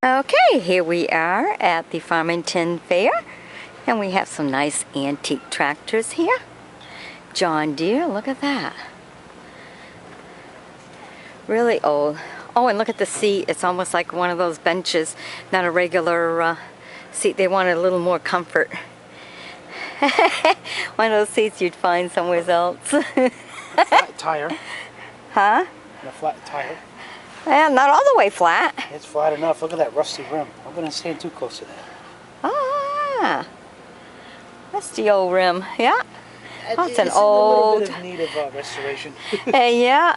Okay, here we are at the Farmington Fair, and we have some nice antique tractors here. John-Deere, look at that. Really old. Oh, and look at the seat. It's almost like one of those benches, not a regular seat. They wanted a little more comfort. One of those seats you'd find somewhere else. Flat tire. Huh? And a flat tire. Well, not all the way flat. It's flat enough. Look at that rusty rim. I'm going to stand too close to that. Ah, rusty old rim. Yeah. That's an it's old. It's in a little bit of need of restoration. Yeah.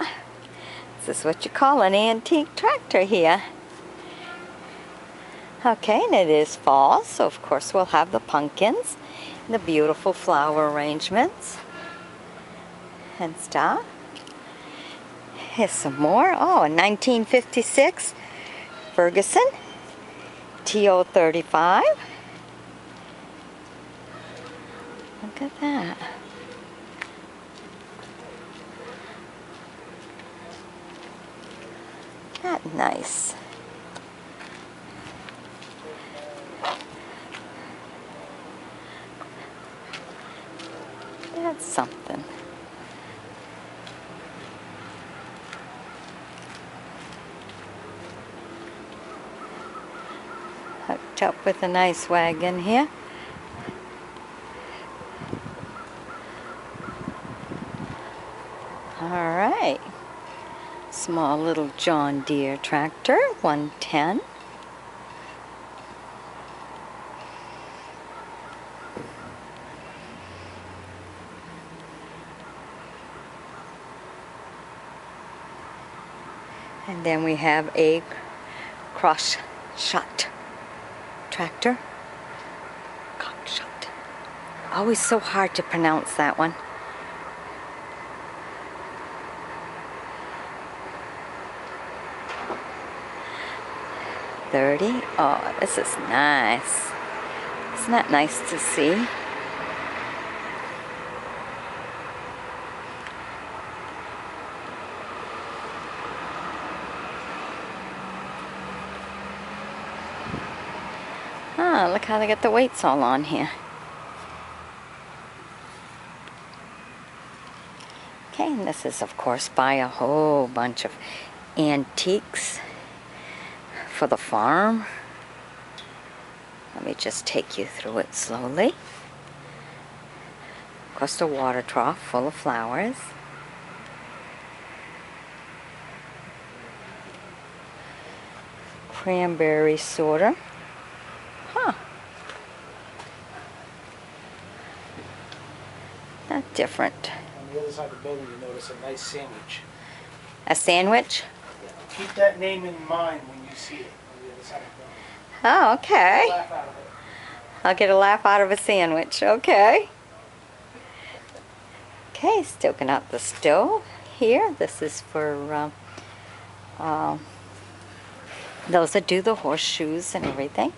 This is what you call an antique tractor here. Okay, and it is fall, so of course we'll have the pumpkins, and the beautiful flower arrangements and stuff. Here's some more. Oh, a 1956 Ferguson TO35. Look at that. That's nice. That's something. Hooked up with a nice wagon here. Alright. Small little John-Deere tractor, 110. And then we have a Cockshutt tractor. Cockshutt. Always so hard to pronounce that one. $30. Oh, this is nice. Isn't that nice to see? Ah, look how they got the weights all on here. Okay, and this is of course by a whole bunch of antiques for the farm. Let me just take you through it slowly. Of course, the water trough full of flowers. Cranberry sorter. Huh. Not different. On the other side of the building, you notice a nice sandwich. A sandwich? Yeah. Keep that name in mind when you see it on the other side of the building. Oh, okay. Laugh out of it. I'll get a laugh out of a sandwich. Okay. Okay, stoking up the stove here. This is for those that do the horseshoes and everything.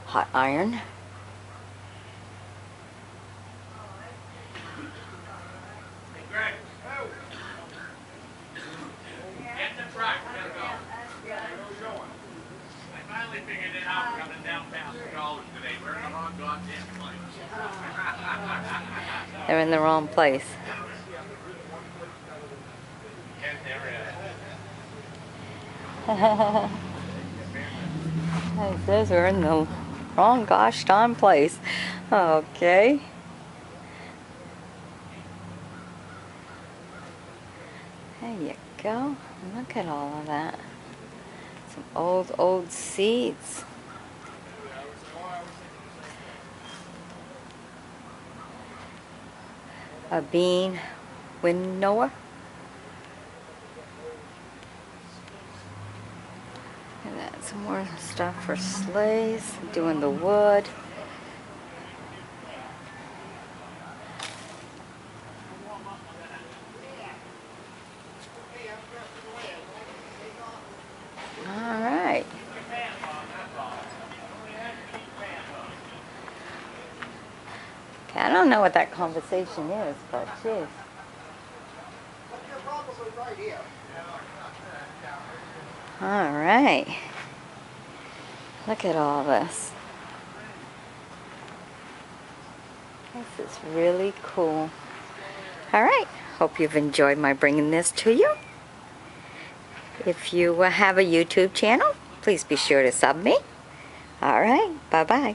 Hot iron. They're in the wrong place. It says we're in the wrong gosh darn place. Okay. There you go. Look at all of that. Some old seeds. A bean winnower. And that's some more stuff for sleighs, doing the wood. All right. Okay, I don't know what that conversation is, but geez. All right. Look at all this. This is really cool. Alright, hope you've enjoyed my bringing this to you. If you have a YouTube channel, please be sure to sub me. Alright, bye-bye.